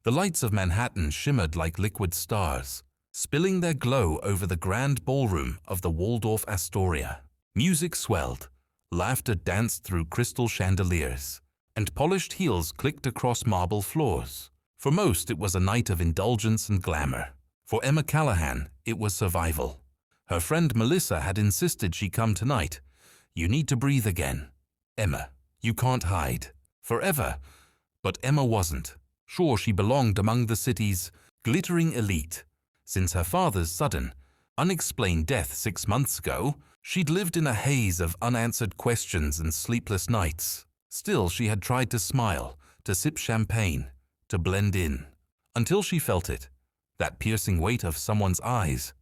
The lights of Manhattan shimmered like liquid stars, spilling their glow over the grand ballroom of the Waldorf Astoria. Music swelled, laughter danced through crystal chandeliers, and polished heels clicked across marble floors. For most, it was a night of indulgence and glamour. For Emma Callahan, it was survival. Her friend Melissa had insisted she come tonight. You need to breathe again. Emma, you can't hide. Forever. But Emma wasn't. Sure, she belonged among the city's glittering elite. Since her father's sudden, unexplained death 6 months ago, she'd lived in a haze of unanswered questions and sleepless nights. Still, she had tried to smile, to sip champagne, to blend in, until she felt it, that piercing weight of someone's eyes.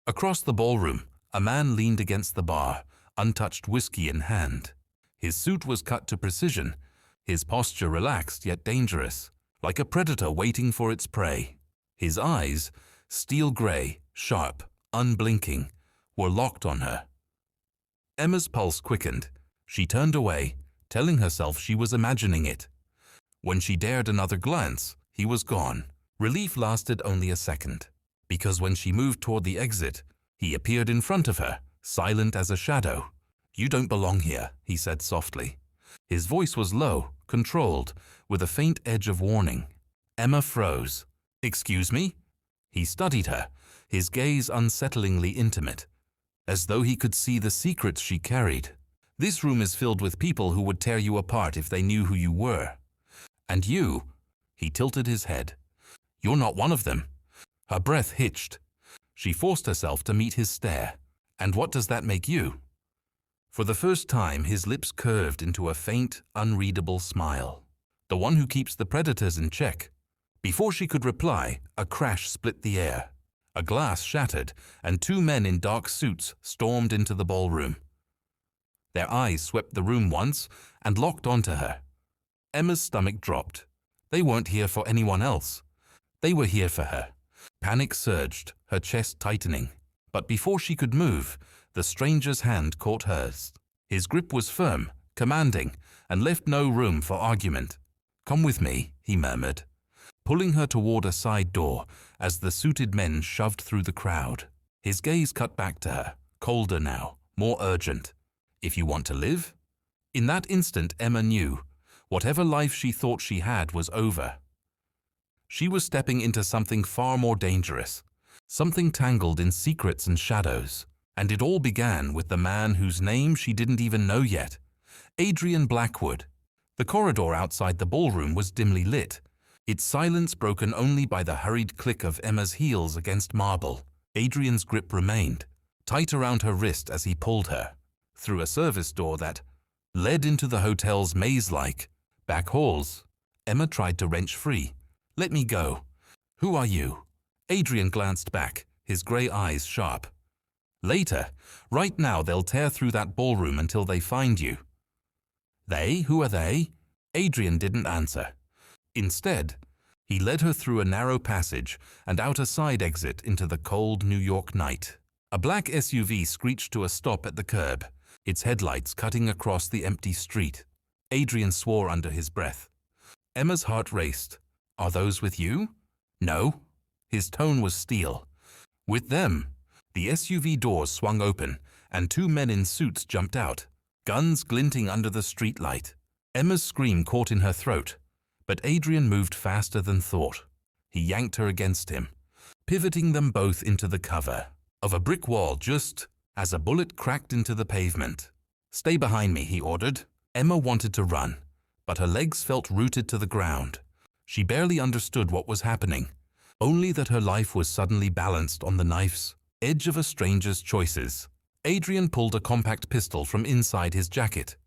Across the ballroom, a man leaned against the bar, untouched whiskey in hand. His suit was cut to precision, his posture relaxed yet dangerous, like a predator waiting for its prey. His eyes, steel gray, sharp, unblinking, were locked on her. Emma's pulse quickened. She turned away, telling herself she was imagining it. When she dared another glance, he was gone. Relief lasted only a second, because when she moved toward the exit, he appeared in front of her, silent as a shadow. "You don't belong here," he said softly. His voice was low, controlled, with a faint edge of warning. Emma froze. "Excuse me?" He studied her, his gaze unsettlingly intimate, as though he could see the secrets she carried. "This room is filled with people who would tear you apart if they knew who you were. And you," he tilted his head, "you're not one of them." Her breath hitched. She forced herself to meet his stare. "And what does that make you?" For the first time, his lips curved into a faint, unreadable smile. "The one who keeps the predators in check." Before she could reply, a crash split the air. A glass shattered, and 2 men in dark suits stormed into the ballroom. Their eyes swept the room once and locked onto her. Emma's stomach dropped. They weren't here for anyone else. They were here for her. Panic surged, her chest tightening. But before she could move, the stranger's hand caught hers. His grip was firm, commanding, and left no room for argument. "Come with me," he murmured, pulling her toward a side door as the suited men shoved through the crowd. His gaze cut back to her, colder now, more urgent. "If you want to live?" In that instant, Emma knew. Whatever life she thought she had was over. She was stepping into something far more dangerous, something tangled in secrets and shadows. And it all began with the man whose name she didn't even know yet, Adrian Blackwood. The corridor outside the ballroom was dimly lit, its silence broken only by the hurried click of Emma's heels against marble. Adrian's grip remained, tight around her wrist as he pulled her, through a service door that led into the hotel's maze-like back halls. Emma tried to wrench free. "Let me go." "Who are you?" Adrian glanced back, his gray eyes sharp. "Later. Right now they'll tear through that ballroom until they find you." "They? Who are they?" Adrian didn't answer. Instead, he led her through a narrow passage and out a side exit into the cold New York night. A black SUV screeched to a stop at the curb, its headlights cutting across the empty street. Adrian swore under his breath. Emma's heart raced. "Are those with you?" "No." His tone was steel. "With them." The SUV doors swung open, and 2 men in suits jumped out, guns glinting under the streetlight. Emma's scream caught in her throat, but Adrian moved faster than thought. He yanked her against him, pivoting them both into the cover of a brick wall just as a bullet cracked into the pavement. "Stay behind me," he ordered. Emma wanted to run, but her legs felt rooted to the ground. She barely understood what was happening, only that her life was suddenly balanced on the knife's edge of a stranger's choices. Adrian pulled a compact pistol from inside his jacket.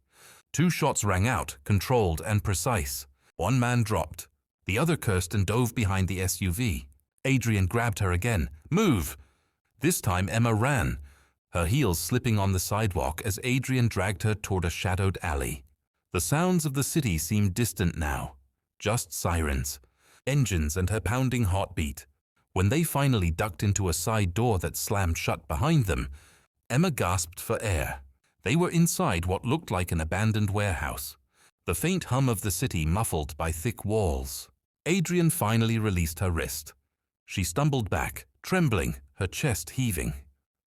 2 shots rang out, controlled and precise. 1 man dropped. The other cursed and dove behind the SUV. Adrian grabbed her again. "Move!" This time Emma ran, her heels slipping on the sidewalk as Adrian dragged her toward a shadowed alley. The sounds of the city seemed distant now, just sirens, engines and her pounding heartbeat. When they finally ducked into a side door that slammed shut behind them, Emma gasped for air. They were inside what looked like an abandoned warehouse, the faint hum of the city muffled by thick walls. Adrian finally released her wrist. She stumbled back, trembling, her chest heaving.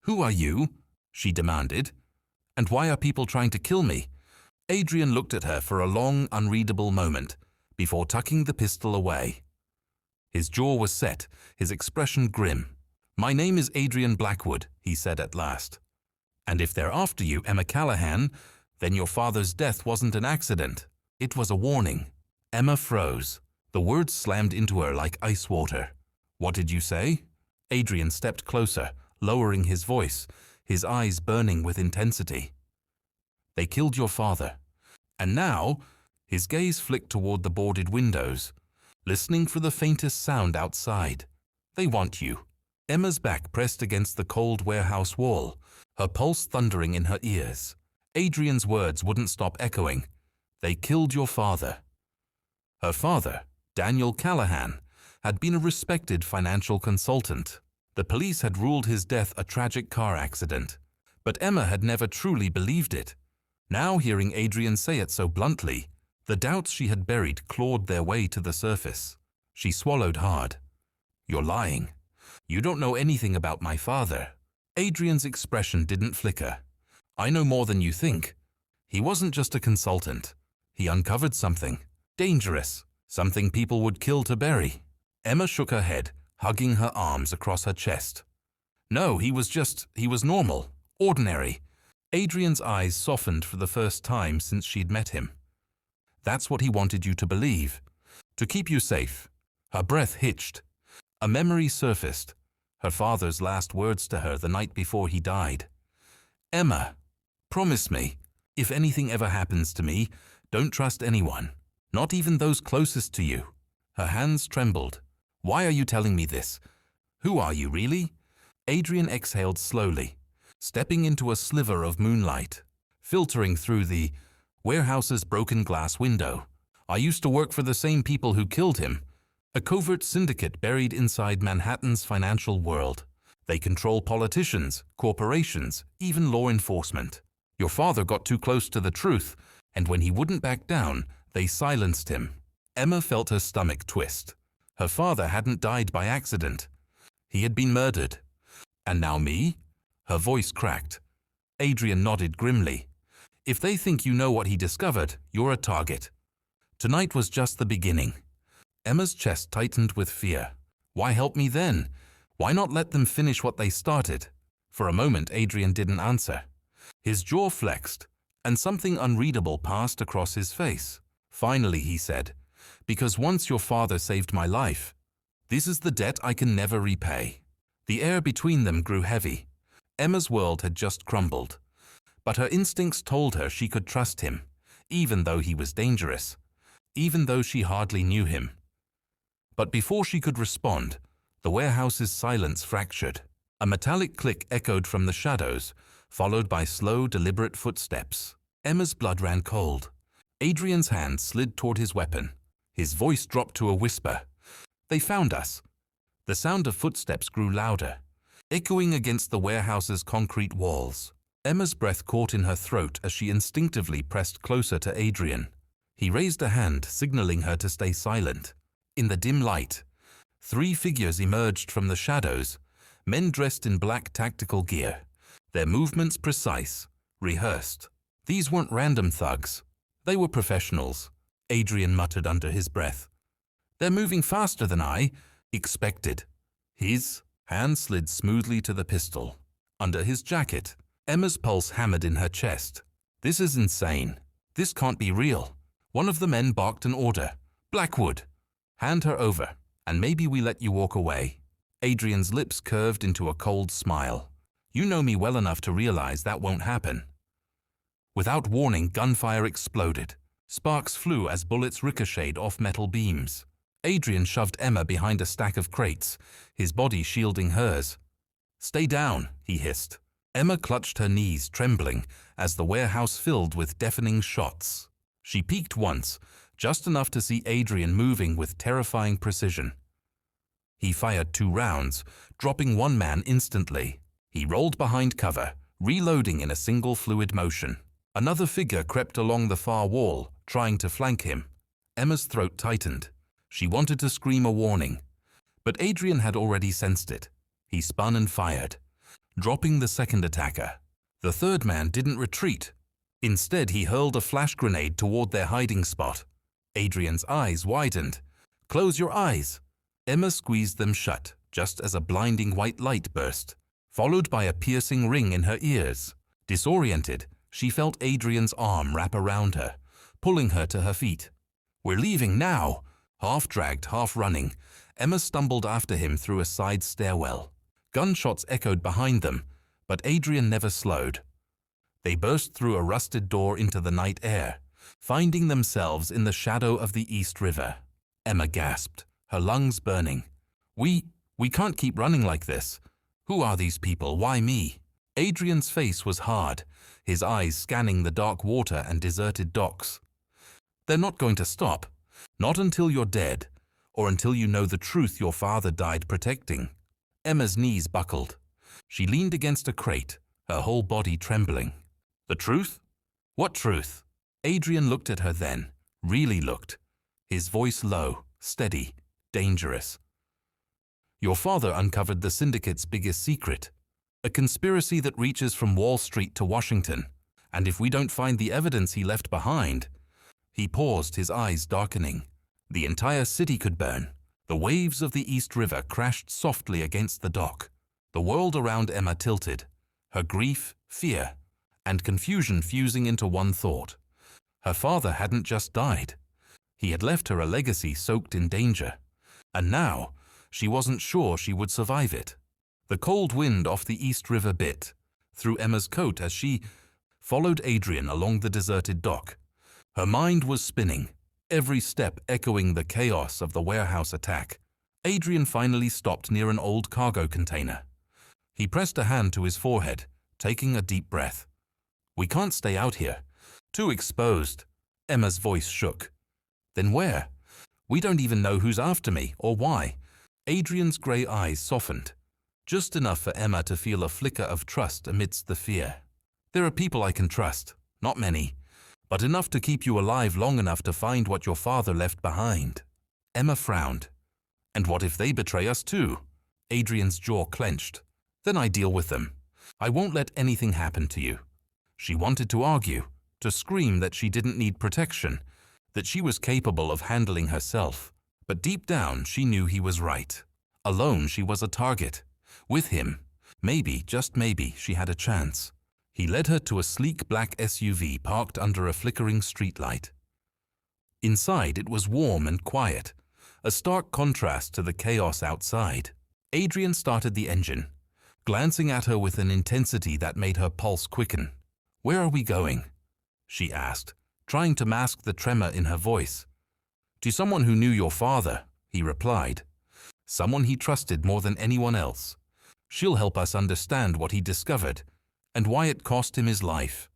"Who are you?" she demanded. "And why are people trying to kill me?" Adrian looked at her for a long, unreadable moment before tucking the pistol away. His jaw was set, his expression grim. "My name is Adrian Blackwood," he said at last. "And if they're after you, Emma Callahan, then your father's death wasn't an accident. It was a warning." Emma froze. The words slammed into her like ice water. "What did you say?" Adrian stepped closer, lowering his voice, his eyes burning with intensity. "They killed your father. And now," his gaze flicked toward the boarded windows, listening for the faintest sound outside. "They want you." Emma's back pressed against the cold warehouse wall, her pulse thundering in her ears. Adrian's words wouldn't stop echoing. "They killed your father." Her father, Daniel Callahan, had been a respected financial consultant. The police had ruled his death a tragic car accident, but Emma had never truly believed it. Now, hearing Adrian say it so bluntly, the doubts she had buried clawed their way to the surface. She swallowed hard. "You're lying. You don't know anything about my father." Adrian's expression didn't flicker. "I know more than you think. He wasn't just a consultant. He uncovered something dangerous, something people would kill to bury." Emma shook her head, hugging her arms across her chest. "No, he was normal, ordinary." Adrian's eyes softened for the first time since she'd met him. "That's what he wanted you to believe, to keep you safe." Her breath hitched. A memory surfaced, her father's last words to her the night before he died. "Emma, promise me, if anything ever happens to me, don't trust anyone, not even those closest to you." Her hands trembled. "Why are you telling me this? Who are you, really?" Adrian exhaled slowly, stepping into a sliver of moonlight, filtering through the warehouse's broken glass window. "I used to work for the same people who killed him, a covert syndicate buried inside Manhattan's financial world. They control politicians, corporations, even law enforcement. Your father got too close to the truth, and when he wouldn't back down, they silenced him." Emma felt her stomach twist. Her father hadn't died by accident. He had been murdered. "And now me?" Her voice cracked. Adrian nodded grimly. "If they think you know what he discovered, you're a target. Tonight was just the beginning." Emma's chest tightened with fear. Why help me then? Why not let them finish what they started? For a moment, Adrian didn't answer. His jaw flexed, and something unreadable passed across his face. Finally, he said, "Because once your father saved my life, this is the debt I can never repay." The air between them grew heavy. Emma's world had just crumbled, but her instincts told her she could trust him, even though he was dangerous, even though she hardly knew him. But before she could respond, the warehouse's silence fractured. A metallic click echoed from the shadows, followed by slow, deliberate footsteps. Emma's blood ran cold. Adrian's hand slid toward his weapon. His voice dropped to a whisper. "They found us." The sound of footsteps grew louder, echoing against the warehouse's concrete walls. Emma's breath caught in her throat as she instinctively pressed closer to Adrian. He raised a hand, signaling her to stay silent. In the dim light, 3 figures emerged from the shadows, men dressed in black tactical gear, their movements precise, rehearsed. These weren't random thugs. They were professionals, Adrian muttered under his breath. "They're moving faster than I expected." His hand slid smoothly to the pistol. Under his jacket, Emma's pulse hammered in her chest. "This is insane. This can't be real." One of the men barked an order. "Blackwood, hand her over, and maybe we let you walk away." Adrian's lips curved into a cold smile. "You know me well enough to realize that won't happen." Without warning, gunfire exploded. Sparks flew as bullets ricocheted off metal beams. Adrian shoved Emma behind a stack of crates, his body shielding hers. "Stay down," he hissed. Emma clutched her knees, trembling, as the warehouse filled with deafening shots. She peeked once, just enough to see Adrian moving with terrifying precision. He fired 2 rounds, dropping one man instantly. He rolled behind cover, reloading in a single fluid motion. Another figure crept along the far wall, trying to flank him. Emma's throat tightened. She wanted to scream a warning, but Adrian had already sensed it. He spun and fired, dropping the second attacker. The third man didn't retreat. Instead, he hurled a flash grenade toward their hiding spot. Adrian's eyes widened. "Close your eyes." Emma squeezed them shut, just as a blinding white light burst, followed by a piercing ring in her ears. Disoriented, she felt Adrian's arm wrap around her, pulling her to her feet. "We're leaving now." Half dragged, half running, Emma stumbled after him through a side stairwell. Gunshots echoed behind them, but Adrian never slowed. They burst through a rusted door into the night air, finding themselves in the shadow of the East River. Emma gasped, her lungs burning. We can't keep running like this. Who are these people? Why me?" Adrian's face was hard, his eyes scanning the dark water and deserted docks. "They're not going to stop. Not until you're dead, or until you know the truth your father died protecting." Emma's knees buckled. She leaned against a crate, her whole body trembling. "The truth? What truth?" Adrian looked at her then, really looked, his voice low, steady, dangerous. "Your father uncovered the syndicate's biggest secret, a conspiracy that reaches from Wall Street to Washington, and if we don't find the evidence he left behind—" He paused, his eyes darkening. "The entire city could burn." The waves of the East River crashed softly against the dock. The world around Emma tilted, her grief, fear, and confusion fusing into one thought. Her father hadn't just died. He had left her a legacy soaked in danger. And now, she wasn't sure she would survive it. The cold wind off the East River bit through Emma's coat as she followed Adrian along the deserted dock. Her mind was spinning, every step echoing the chaos of the warehouse attack. Adrian finally stopped near an old cargo container. He pressed a hand to his forehead, taking a deep breath. "We can't stay out here. Too exposed." Emma's voice shook. "Then where? We don't even know who's after me or why." Adrian's grey eyes softened, just enough for Emma to feel a flicker of trust amidst the fear. "There are people I can trust, not many, but enough to keep you alive long enough to find what your father left behind." Emma frowned. "And what if they betray us too?" Adrian's jaw clenched. "Then I deal with them. I won't let anything happen to you." She wanted to argue, to scream that she didn't need protection, that she was capable of handling herself. But deep down, she knew he was right. Alone, she was a target. With him, maybe, just maybe, she had a chance. He led her to a sleek black SUV parked under a flickering streetlight. Inside, it was warm and quiet, a stark contrast to the chaos outside. Adrian started the engine, glancing at her with an intensity that made her pulse quicken. "Where are we going?" she asked, trying to mask the tremor in her voice. "To someone who knew your father," he replied. "Someone he trusted more than anyone else. She'll help us understand what he discovered and why it cost him his life."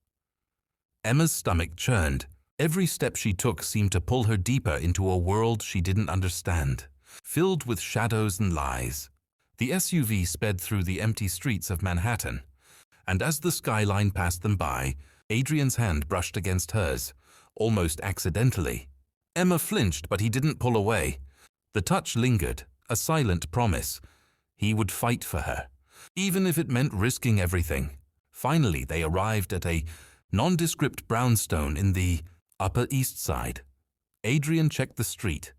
Emma's stomach churned. Every step she took seemed to pull her deeper into a world she didn't understand, filled with shadows and lies. The SUV sped through the empty streets of Manhattan, and as the skyline passed them by, Adrian's hand brushed against hers, almost accidentally. Emma flinched, but he didn't pull away. The touch lingered, a silent promise. He would fight for her, even if it meant risking everything. Finally, they arrived at a nondescript brownstone in the Upper East Side. Adrian checked the street,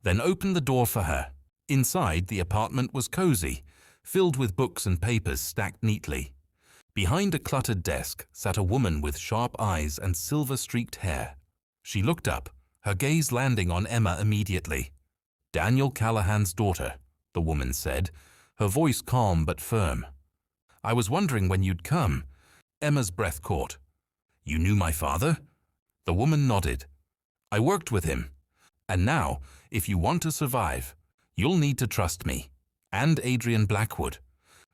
then opened the door for her. Inside, the apartment was cozy, filled with books and papers stacked neatly. Behind a cluttered desk sat a woman with sharp eyes and silver-streaked hair. She looked up, her gaze landing on Emma immediately. "Daniel Callahan's daughter," the woman said, her voice calm but firm. "I was wondering when you'd come." Emma's breath caught. "You knew my father?" The woman nodded. "I worked with him. And now, if you want to survive, you'll need to trust me, and Adrian Blackwood.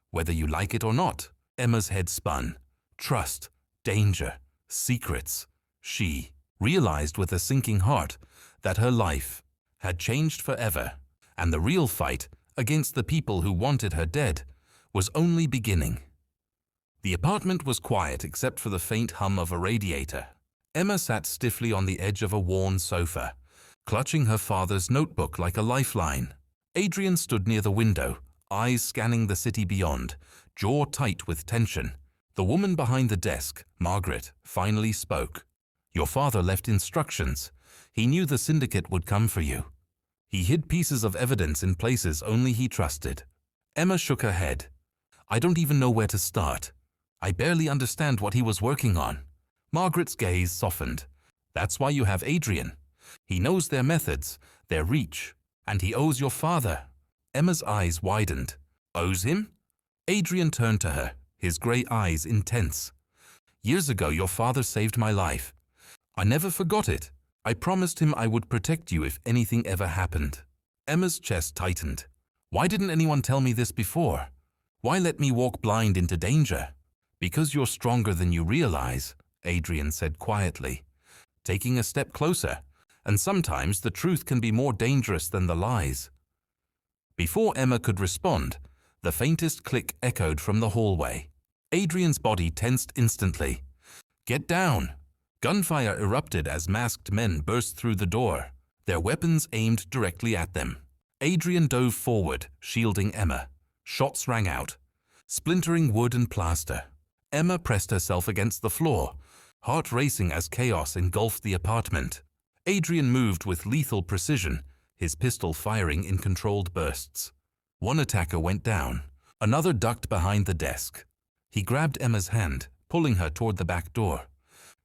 Whether you like it or not." Emma's head spun. Trust, danger, secrets. She realized with a sinking heart that her life had changed forever, and the real fight against the people who wanted her dead was only beginning. The apartment was quiet except for the faint hum of a radiator. Emma sat stiffly on the edge of a worn sofa, clutching her father's notebook like a lifeline. Adrian stood near the window, eyes scanning the city beyond, jaw tight with tension. The woman behind the desk, Margaret, finally spoke. "Your father left instructions. He knew the syndicate would come for you. He hid pieces of evidence in places only he trusted." Emma shook her head. "I don't even know where to start. I barely understand what he was working on." Margaret's gaze softened. "That's why you have Adrian. He knows their methods, their reach, and he owes your father." Emma's eyes widened. "Owes him?" Adrian turned to her, his grey eyes intense. "Years ago, your father saved my life. I never forgot it. I promised him I would protect you if anything ever happened." Emma's chest tightened. "Why didn't anyone tell me this before? Why let me walk blind into danger?" "Because you're stronger than you realize," Adrian said quietly, taking a step closer. "And sometimes the truth can be more dangerous than the lies." Before Emma could respond, the faintest click echoed from the hallway. Adrian's body tensed instantly. "Get down!" Gunfire erupted as masked men burst through the door, their weapons aimed directly at them. Adrian dove forward, shielding Emma. Shots rang out, splintering wood and plaster. Emma pressed herself against the floor, heart racing as chaos engulfed the apartment. Adrian moved with lethal precision, his pistol firing in controlled bursts. One attacker went down. Another ducked behind the desk. He grabbed Emma's hand, pulling her toward the back door.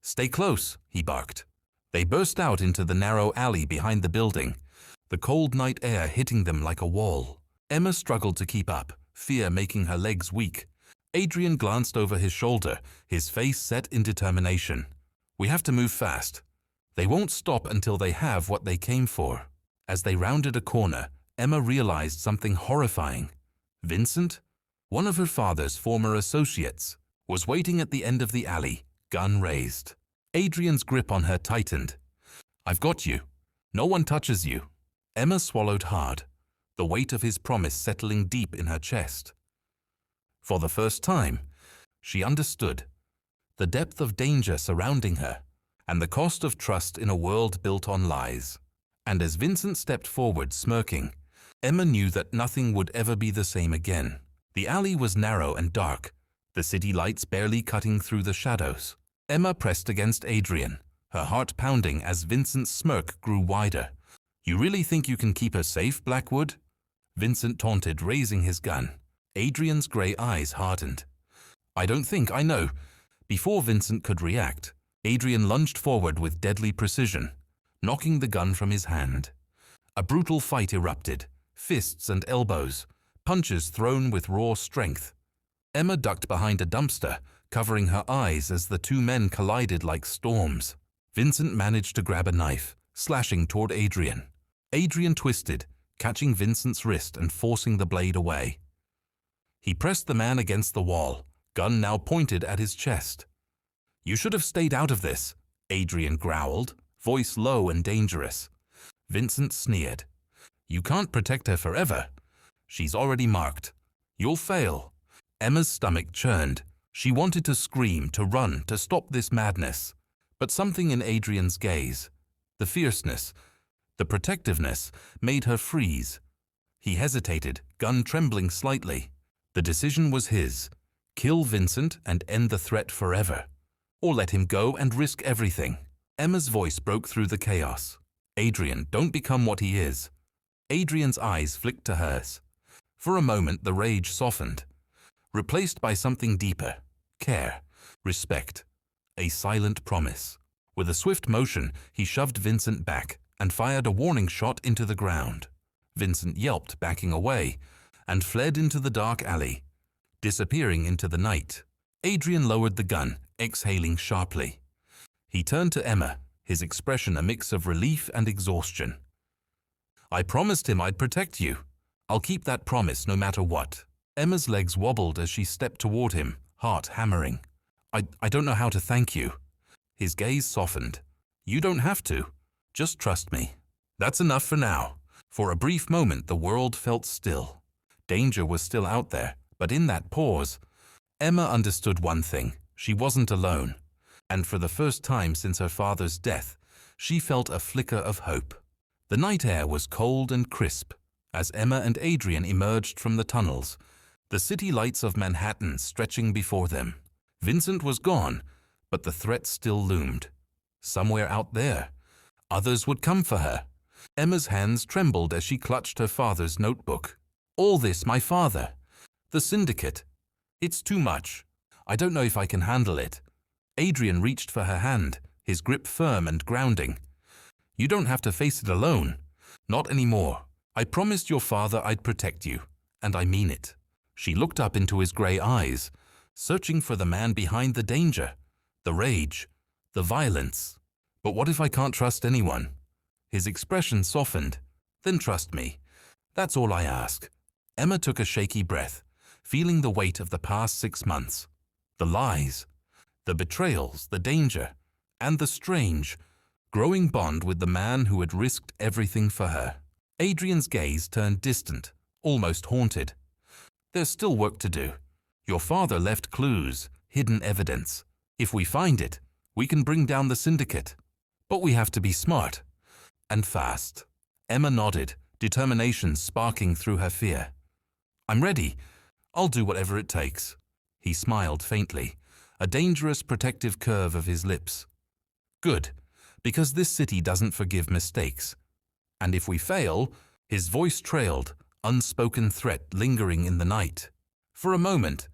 "Stay close," he barked. They burst out into the narrow alley behind the building, the cold night air hitting them like a wall. Emma struggled to keep up, fear making her legs weak. Adrian glanced over his shoulder, his face set in determination. "We have to move fast. They won't stop until they have what they came for." As they rounded a corner, Emma realized something horrifying. Vincent, one of her father's former associates, was waiting at the end of the alley, gun raised. Adrian's grip on her tightened. "I've got you. No one touches you." Emma swallowed hard, the weight of his promise settling deep in her chest. For the first time, she understood the depth of danger surrounding her and the cost of trust in a world built on lies. And as Vincent stepped forward, smirking, Emma knew that nothing would ever be the same again. The alley was narrow and dark, the city lights barely cutting through the shadows. Emma pressed against Adrian, her heart pounding as Vincent's smirk grew wider. "You really think you can keep her safe, Blackwood?" Vincent taunted, raising his gun. Adrian's grey eyes hardened. "I don't think I know." Before Vincent could react, Adrian lunged forward with deadly precision, knocking the gun from his hand. A brutal fight erupted, fists and elbows, punches thrown with raw strength. Emma ducked behind a dumpster, covering her eyes as the two men collided like storms. Vincent managed to grab a knife, slashing toward Adrian. Adrian twisted, catching Vincent's wrist and forcing the blade away. He pressed the man against the wall, gun now pointed at his chest. "You should have stayed out of this," Adrian growled, voice low and dangerous. Vincent sneered. "You can't protect her forever. She's already marked. You'll fail." Emma's stomach churned. She wanted to scream, to run, to stop this madness. But something in Adrian's gaze, the fierceness, the protectiveness, made her freeze. He hesitated, gun trembling slightly. The decision was his. Kill Vincent and end the threat forever. Or let him go and risk everything. Emma's voice broke through the chaos. "Adrian, don't become what he is." Adrian's eyes flicked to hers. For a moment the rage softened, replaced by something deeper. Care, respect, a silent promise. With a swift motion, he shoved Vincent back and fired a warning shot into the ground. Vincent yelped, backing away, and fled into the dark alley, disappearing into the night. Adrian lowered the gun, exhaling sharply. He turned to Emma, his expression a mix of relief and exhaustion. "I promised him I'd protect you. I'll keep that promise no matter what." Emma's legs wobbled as she stepped toward him, heart hammering. I don't know how to thank you." His gaze softened. "You don't have to. Just trust me." "That's enough for now." For a brief moment the world felt still. Danger was still out there, but in that pause, Emma understood one thing. She wasn't alone. And for the first time since her father's death, she felt a flicker of hope. The night air was cold and crisp as Emma and Adrian emerged from the tunnels, the city lights of Manhattan stretching before them. Vincent was gone, but the threat still loomed. Somewhere out there, others would come for her. Emma's hands trembled as she clutched her father's notebook. All this, my father. The syndicate. It's too much. I don't know if I can handle it. Adrian reached for her hand, his grip firm and grounding. You don't have to face it alone. Not anymore. I promised your father I'd protect you, and I mean it. She looked up into his gray eyes, searching for the man behind the danger, the rage, the violence. But what if I can't trust anyone? His expression softened. Then trust me. That's all I ask. Emma took a shaky breath, feeling the weight of the past 6 months. The lies, the betrayals, the danger, and the strange, growing bond with the man who had risked everything for her. Adrian's gaze turned distant, almost haunted. There's still work to do. Your father left clues, hidden evidence. If we find it, we can bring down the syndicate. But we have to be smart. And fast. Emma nodded, determination sparking through her fear. I'm ready. I'll do whatever it takes. He smiled faintly, a dangerous protective curve of his lips. Good, because this city doesn't forgive mistakes. And if we fail, his voice trailed, unspoken threat lingering in the night. For a moment,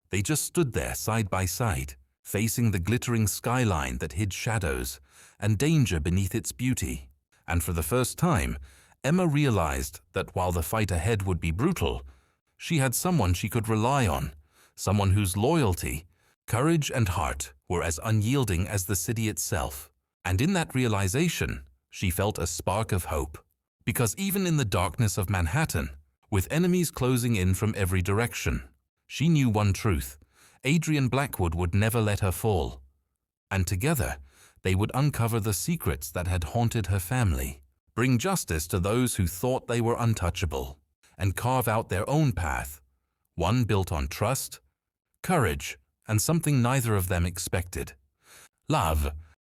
they just stood there side by side, facing the glittering skyline that hid shadows and danger beneath its beauty. And for the first time, Emma realized that while the fight ahead would be brutal, she had someone she could rely on, someone whose loyalty, courage, and heart were as unyielding as the city itself. And in that realization, she felt a spark of hope. Because even in the darkness of Manhattan, with enemies closing in from every direction, she knew one truth: Adrian Blackwood would never let her fall. And together, they would uncover the secrets that had haunted her family, bring justice to those who thought they were untouchable, and carve out their own path, one built on trust, courage, and something neither of them expected: love.